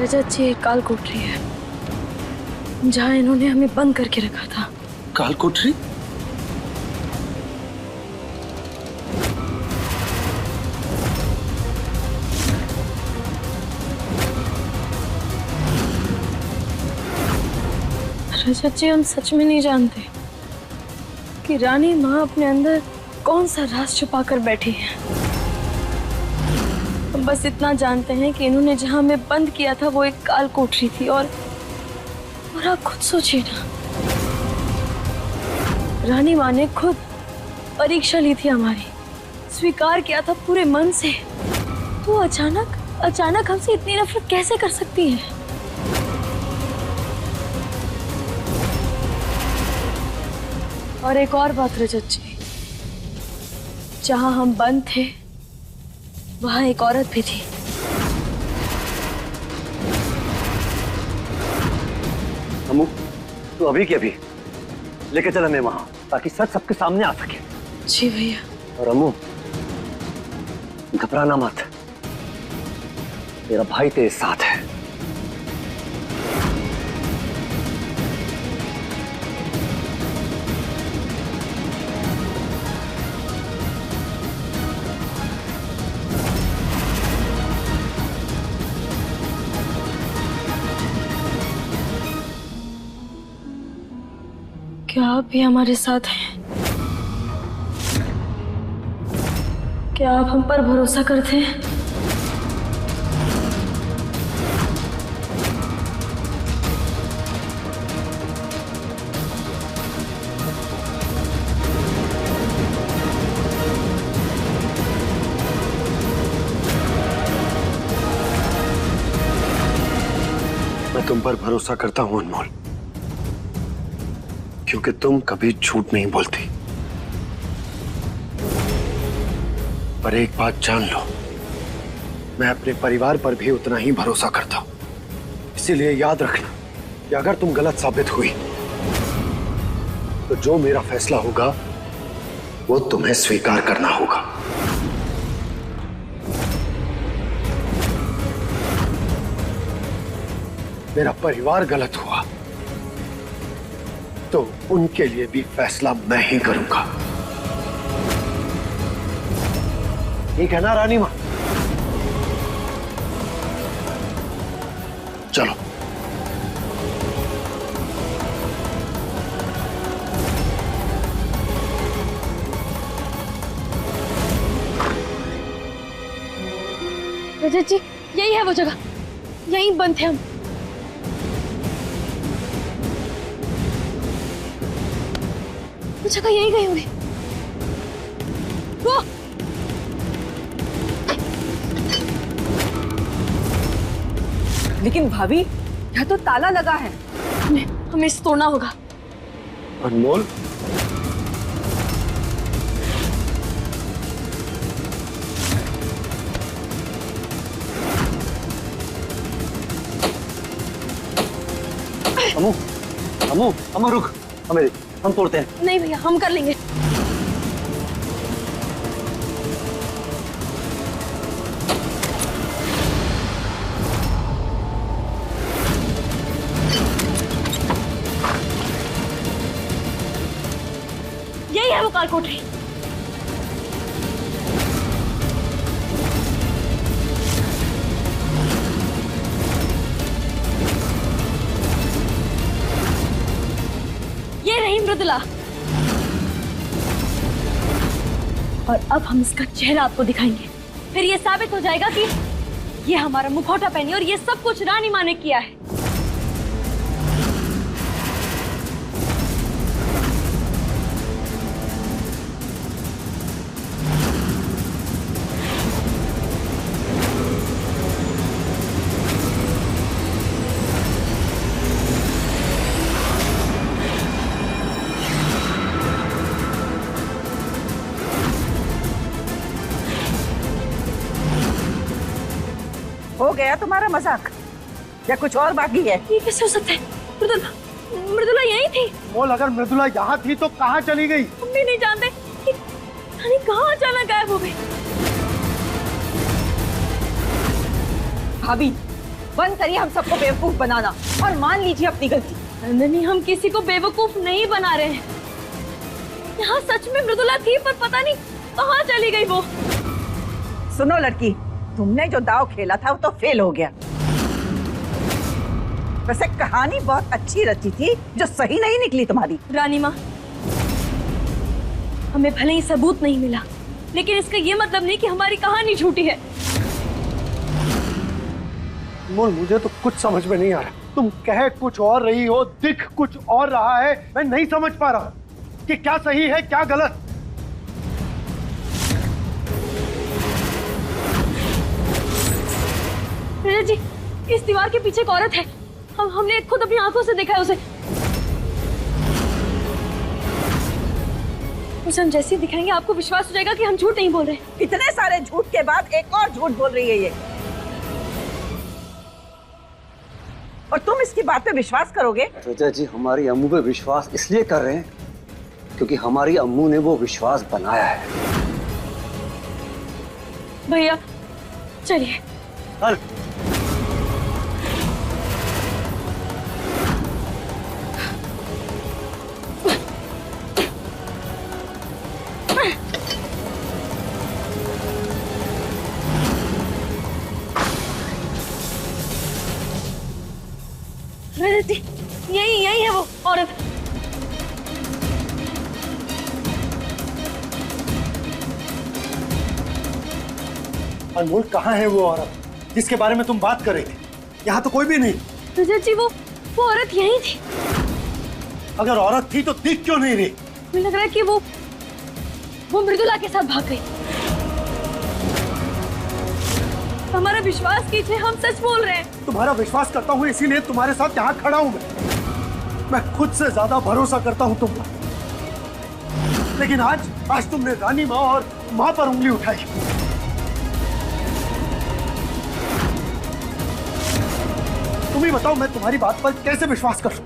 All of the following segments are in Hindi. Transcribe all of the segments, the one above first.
रजत जी एक काल कोठरी है जहाँ इन्होंने हमें बंद करके रखा था। काल कोठरी? रजत जी हम सच में नहीं जानते कि रानी माँ अपने अंदर कौन सा राज छुपा कर बैठी है। हम बस इतना जानते हैं कि इन्होंने जहां हमें बंद किया था वो एक काल कोठरी थी। और आप खुद सोचिए ना, रानी माँ ने खुद परीक्षा ली थी हमारी, स्वीकार किया था पूरे मन से, तो अचानक हमसे इतनी नफरत कैसे कर सकती है? और एक और बात रजत जी, जहां हम बंद थे वहां एक औरत भी थी। अम्मू, तू अभी के अभी लेके चल हमें वहां, ताकि सच सबके सामने आ सके। जी भैया। और अम्मू, घबराना मत, तेरा भाई तेरे साथ है। क्या आप भी हमारे साथ हैं? क्या आप हम पर भरोसा करते हैं? मैं तुम पर भरोसा करता हूं अनमोल, क्योंकि तुम कभी झूठ नहीं बोलती। पर एक बात जान लो, मैं अपने परिवार पर भी उतना ही भरोसा करता हूं। इसीलिए याद रखना कि अगर तुम गलत साबित हुई तो जो मेरा फैसला होगा वो तुम्हें स्वीकार करना होगा। मेरा परिवार गलत हुआ तो उनके लिए भी फैसला मैं ही करूंगा। ठीक है ना रानी मां? चलो। रजत जी यही है वो जगह, यहीं बंद थे हम। वो जगह यहीं गई होगी। वो लेकिन भाभी, यहाँ तो ताला लगा है। हमें इसे तोड़ना होगा। अनमोल, अम्मू, अम्मू, अम्मू रुक, हम तोड़ते हैं। नहीं भैया, हम कर लेंगे। यही है वो काल कोठरी। ये रही मृदुला। और अब हम इसका चेहरा आपको दिखाएंगे, फिर ये साबित हो जाएगा कि ये हमारा मुखौटा पहनी और ये सब कुछ रानी माँ ने किया है। हो गया तुम्हारा मजाक या कुछ और बाकी है? ये कैसे हो सकता है? मृदुला यही थी। बोल, अगर मृदुला यहाँ थी तो कहाँ चली गई? हम भी नहीं जानते कि रानी कहाँ अचानक गायब हो गई। भाभी बंद करिए हम सबको बेवकूफ बनाना और मान लीजिए अपनी गलती। नंदिनी, हम किसी को बेवकूफ नहीं बना रहे हैं। यहाँ सच में मृदुला थी, पर पता नहीं कहाँ चली गई वो। सुनो लड़की, तुमने जो दाव खेला था वो तो फेल हो गया। वैसे कहानी बहुत अच्छी रची थी जो सही नहीं निकली तुम्हारी। रानी माँ, हमें भले ही सबूत नहीं मिला, लेकिन इसका ये मतलब नहीं कि हमारी कहानी झूठी है। मुझे तो कुछ समझ में नहीं आ रहा। तुम कह कुछ और रही हो, दिख कुछ और रहा है। मैं नहीं समझ पा रहा कि क्या सही है क्या गलत। रीना जी, इस दीवार के पीछे एक औरत है। हमने खुद अपनी आंखों से देखा है उसे। हम जैसे ही दिखाएंगे आपको विश्वास हो जाएगा कि हम झूठ नहीं बोल रहे। इतने सारे झूठ के बाद एक और झूठ बोल रही है ये, और तुम इसकी बात पे विश्वास करोगे? रजा जी हमारी अम्मू पे विश्वास इसलिए कर रहे हैं क्योंकि हमारी अम्मू ने वो विश्वास बनाया है। भैया चलिए। चल। यही है वो औरत। अनमोल, कहाँ है वो औरत जिसके बारे में तुम बात कर रहे थे? यहाँ तो कोई भी नहीं। रजत जी, वो औरत यही थी। अगर औरत थी तो दिख क्यों नहीं रही? मुझे लग रहा है कि वो मृदुला के साथ भाग गई। हमारा विश्वास कीजिए, हम सच बोल रहे हैं। तुम्हारा विश्वास करता हूँ, इसीलिए तुम्हारे साथ यहाँ खड़ा हूँ। मैं खुद से ज्यादा भरोसा करता हूँ तुम पर, लेकिन आज तुमने रानी माँ और माँ पर उंगली उठाई। तुम ही बताओ, मैं तुम्हारी बात पर कैसे विश्वास करूं?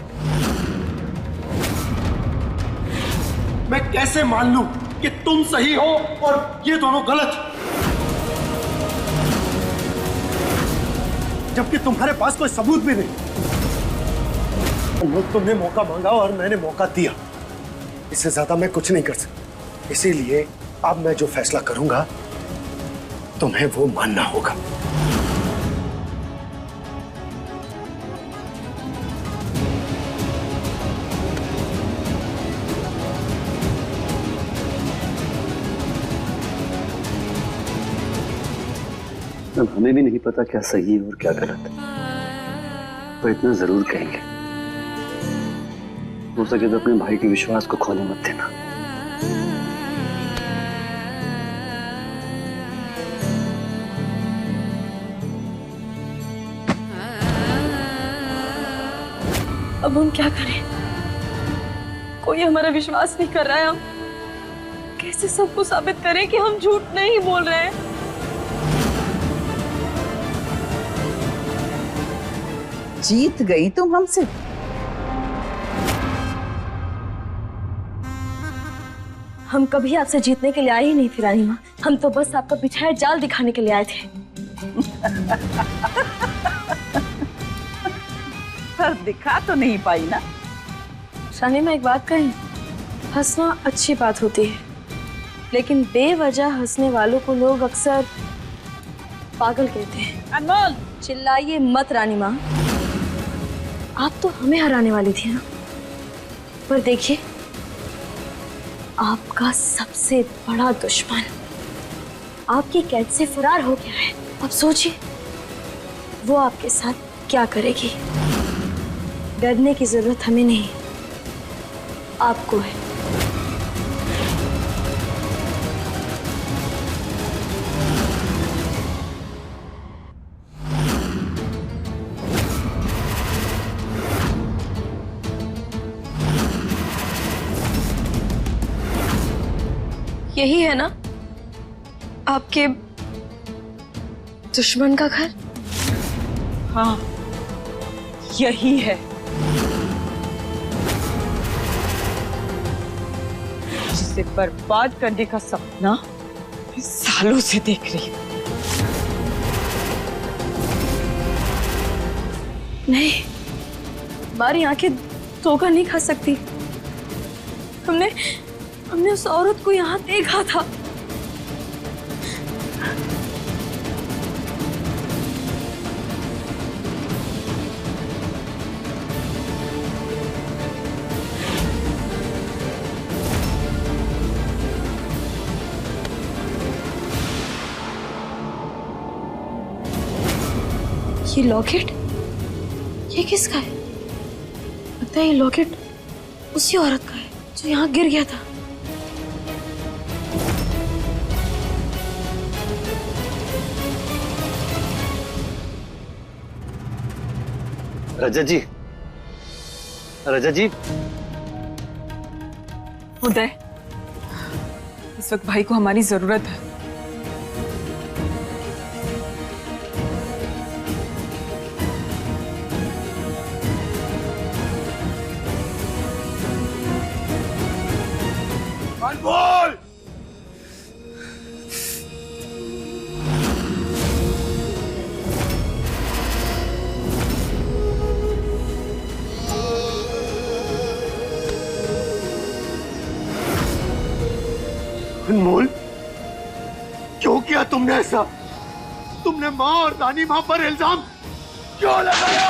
मैं कैसे मान लूं कि तुम सही हो और ये दोनों गलत, जबकि तुम्हारे पास कोई सबूत भी नहीं। तुमने मौका मांगा और मैंने मौका दिया। इससे ज्यादा मैं कुछ नहीं कर सकता। इसीलिए अब मैं जो फैसला करूंगा तुम्हें वो मानना होगा। अब हमें भी नहीं पता क्या सही है और क्या गलत है, पर इतना जरूर कहेंगे, हो सके तो अपने भाई के विश्वास को खोने मत देना। अब हम क्या करें? कोई हमारा विश्वास नहीं कर रहा है। हम कैसे सबको साबित करें कि हम झूठ नहीं बोल रहे हैं? जीत गई तुम हमसे। हम कभी आपसे जीतने के लिए आए ही नहीं थे रानी माँ। हम तो बस आपका बिछाया जाल दिखाने के लिए आए थे। पर दिखा तो नहीं पाई ना। रानी माँ, एक बात कहें, हंसना अच्छी बात होती है, लेकिन बेवजह हंसने वालों को लोग अक्सर पागल कहते हैं। अनमोल, चिल्लाइए मत रानी माँ। आप तो हमें हराने वाली थी ना, पर देखिए, आपका सबसे बड़ा दुश्मन आपकी कैद से फरार हो गया है। अब सोचिए वो आपके साथ क्या करेगी। डरने की जरूरत हमें नहीं, आपको है। यही है ना आपके दुश्मन का घर? हाँ यही है। जिसे बर्बाद करने का सपना मैं सालों से देख रही हूँ। नहीं, हमारी आंखें धोखा नहीं खा सकती। हमने उस औरत को यहाँ देखा था। ये लॉकेट, ये किसका है? लगता है ये लॉकेट उसी औरत का है जो यहाँ गिर गया था। रजत जी, रजत जी। उदय, इस वक्त भाई को हमारी जरूरत है। अनमोल! अनमोल, क्यों किया तुमने ऐसा? तुमने माँ और दानी माँ पर इल्जाम क्यों लगाया?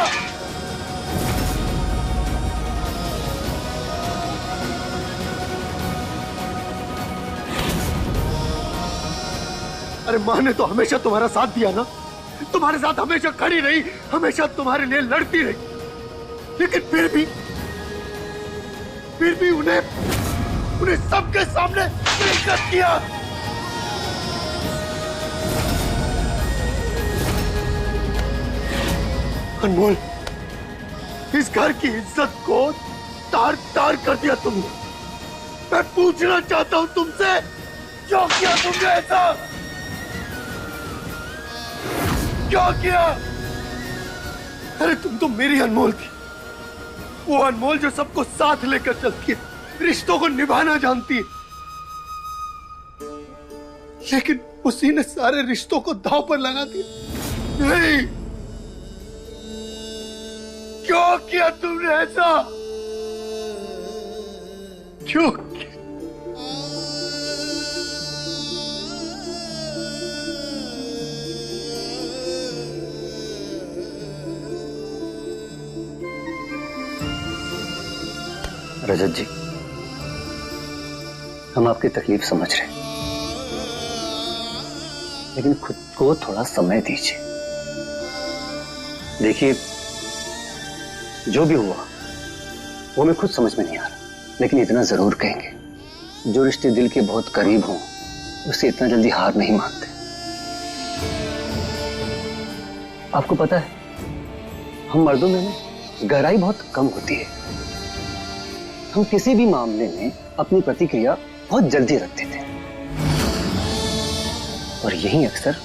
अरे माँ ने तो हमेशा तुम्हारा साथ दिया ना, तुम्हारे साथ हमेशा खड़ी रही, हमेशा तुम्हारे लिए लड़ती रही, लेकिन फिर भी उन्हें सबके सामने बेइज्जत किया। अनमोल, इस घर की इज्जत को तार तार कर दिया तुमने। मैं पूछना चाहता हूं तुमसे, क्यों किया तुमने ऐसा? क्यों किया? अरे तुम तो मेरी अनमोल थी, वो अनमोल जो सबको साथ लेकर चलती है, रिश्तों को निभाना जानती है, लेकिन उसी ने सारे रिश्तों को दांव पर लगा दिया। नहीं, क्यों किया तुमने ऐसा? क्यों किया? रजत जी, हम आपकी तकलीफ समझ रहे हैं, लेकिन खुद को थोड़ा समय दीजिए। देखिए, जो भी हुआ वो हमें खुद समझ में नहीं आ रहा, लेकिन इतना जरूर कहेंगे, जो रिश्ते दिल के बहुत करीब हों उससे इतना जल्दी हार नहीं मानते। आपको पता है, हम मर्दों में गहराई बहुत कम होती है। हम किसी भी मामले में अपनी प्रतिक्रिया बहुत जल्दी रख देते हैं और यही अक्सर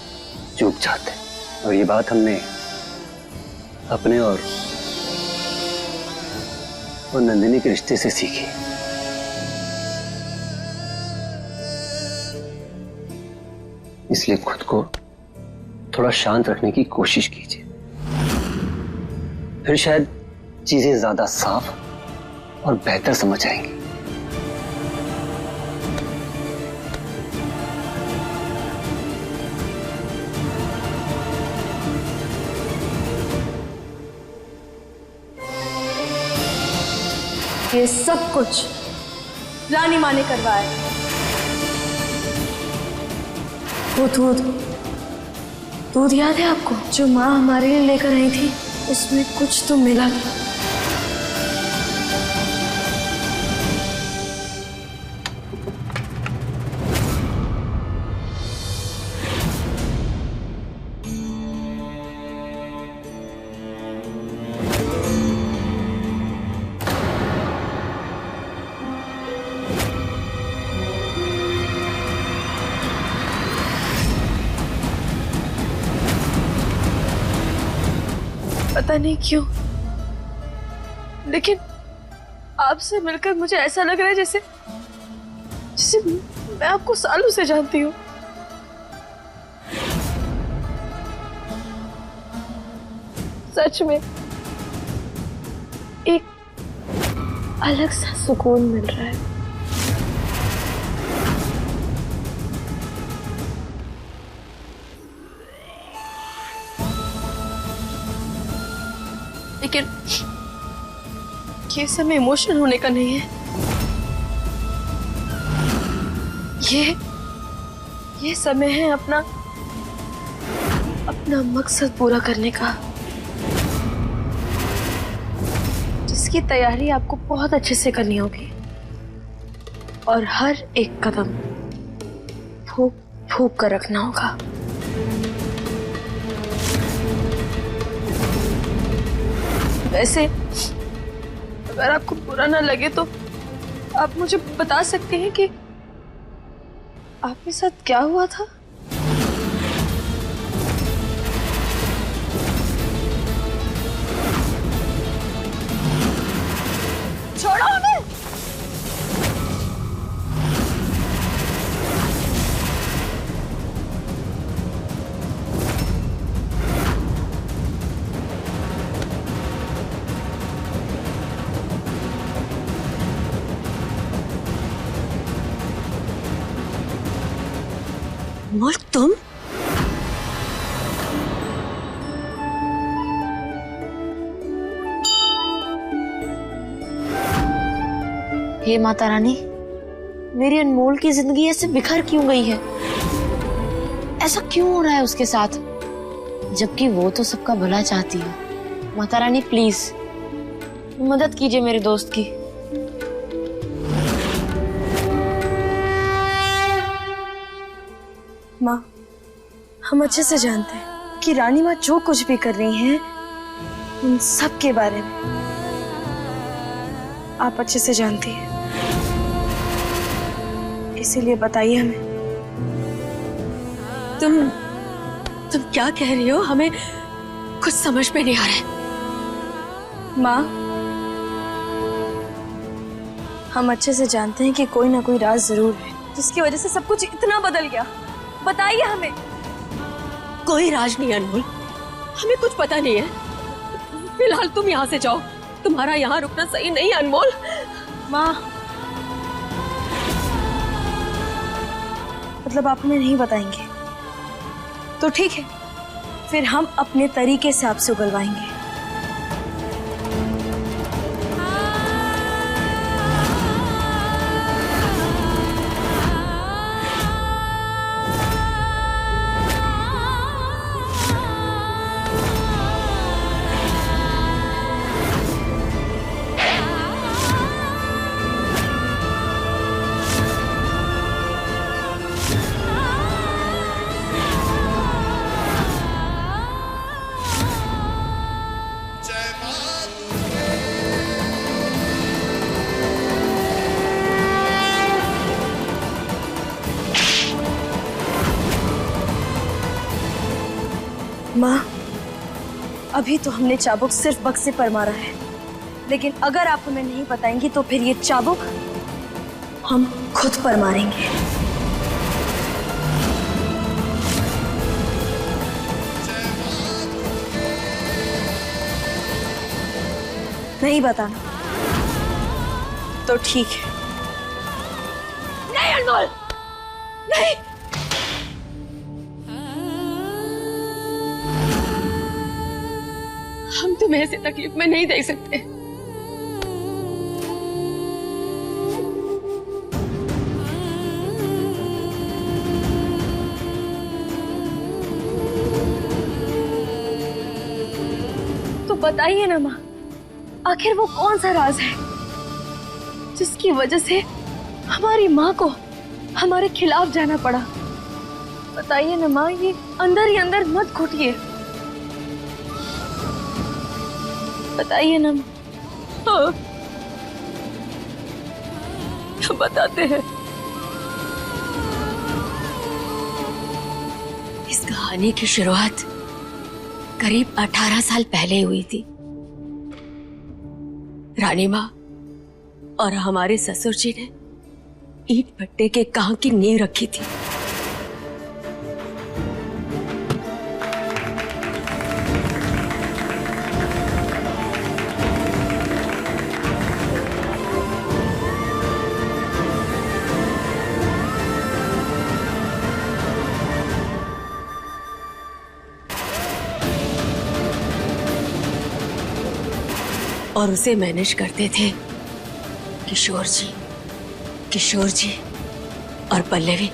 चूक जाते हैं। और ये बात हमने अपने और नंदिनी के रिश्ते से सीखी। इसलिए खुद को थोड़ा शांत रखने की कोशिश कीजिए, फिर शायद चीजें ज्यादा साफ और बेहतर समझ आएंगी। ये सब कुछ रानी माँ ने करवाया। वो दूध याद है आपको, जो माँ हमारे लिए लेकर आई थी? उसमें कुछ तो मिला था। पता नहीं क्यों, लेकिन आपसे मिलकर मुझे ऐसा लग रहा है जैसे जिसे मैं आपको सालों से जानती हूँ। सच में एक अलग सा सुकून मिल रहा है। लेकिन ये समय इमोशनल होने का नहीं है। ये समय है अपना मकसद पूरा करने का, जिसकी तैयारी आपको बहुत अच्छे से करनी होगी और हर एक कदम फूंक फूंक कर रखना होगा। वैसे अगर आपको बुरा ना लगे तो आप मुझे बता सकते हैं कि आपके साथ क्या हुआ था? छोड़ो हमें। अनमोल, तुम? हे माता रानी, मेरी अनमोल की जिंदगी ऐसे बिखर क्यों गई है? ऐसा क्यों हो रहा है उसके साथ, जबकि वो तो सबका भला चाहती है। माता रानी प्लीज मदद कीजिए मेरे दोस्त की। माँ, हम अच्छे से जानते हैं कि रानी माँ जो कुछ भी कर रही हैं उन सब के बारे में आप अच्छे से जानती हैं, इसीलिए बताइए हमें। तुम क्या कह रही हो? हमें कुछ समझ में नहीं आ रहा है। माँ, हम अच्छे से जानते हैं कि कोई ना कोई राज जरूर है जिसकी वजह से सब कुछ इतना बदल गया। बताइए हमें। कोई राज नहीं अनमोल, हमें कुछ पता नहीं है। फिलहाल तुम यहाँ से जाओ, तुम्हारा यहाँ रुकना सही नहीं अनमोल। माँ, मतलब आप हमें नहीं बताएंगे तो ठीक है, फिर हम अपने तरीके से आपसे उगलवाएंगे। माँ, अभी तो हमने चाबुक सिर्फ बक्से पर मारा है, लेकिन अगर आप हमें नहीं बताएंगी तो फिर ये चाबुक हम खुद पर मारेंगे। नहीं बताना तो ठीक है। नहीं अनमोल, नहीं। हम तुम्हें ऐसी तकलीफ में नहीं देख सकते। तो बताइए ना माँ, आखिर वो कौन सा राज है जिसकी वजह से हमारी माँ को हमारे खिलाफ जाना पड़ा? बताइए ना माँ, ये अंदर ही अंदर मत घुटिए, बताइए ना। हाँ, बताते हैं। इस कहानी की शुरुआत करीब 18 साल पहले हुई थी। रानी माँ और हमारे ससुर जी ने ईंट भट्टे के कहां की नींव रखी थी। और उसे मैनेज करते थे किशोर जी और पल्लवी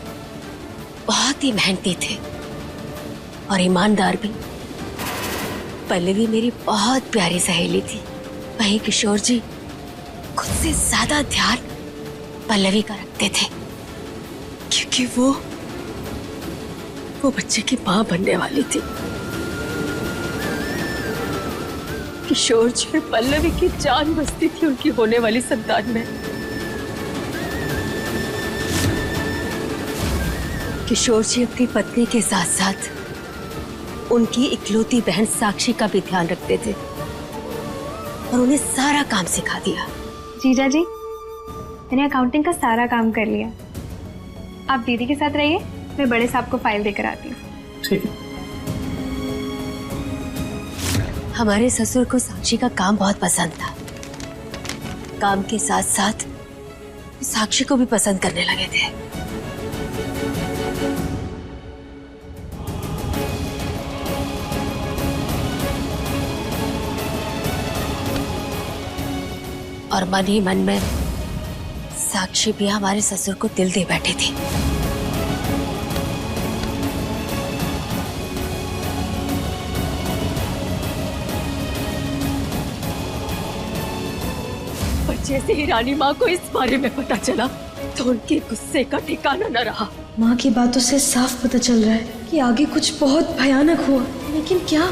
बहुत ही मेहनती थे और ईमानदार भी। पल्लवी मेरी बहुत प्यारी सहेली थी। वहीं किशोर जी खुद से ज्यादा ध्यान पल्लवी का रखते थे, क्योंकि वो बच्चे की मां बनने वाली थी। किशोर जी और पल्लवी की जान बसती थी उनकी होने वाली संतान में। किशोर जी अपनी पत्नी के साथ साथ उनकी इकलौती बहन साक्षी का भी ध्यान रखते थे और उन्हें सारा काम सिखा दिया। जीजा जी, मैंने अकाउंटिंग का सारा काम कर लिया। आप दीदी के साथ रहिए, मैं बड़े साहब को फाइल देकर आती हूँ। ठीक है। हमारे ससुर को साक्षी का काम बहुत पसंद था। काम के साथ साथ साक्षी को भी पसंद करने लगे थे। और मन ही मन में साक्षी भी हमारे ससुर को दिल दे बैठी थी। जैसे ही रानी माँ को इस बारे में पता चला तो उनके गुस्से का ठिकाना न रहा। माँ की बातों से साफ पता चल रहा है कि आगे कुछ बहुत भयानक हुआ, लेकिन क्या?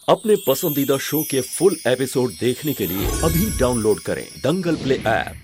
अपने पसंदीदा शो के फुल एपिसोड देखने के लिए अभी डाउनलोड करें दंगल प्ले ऐप।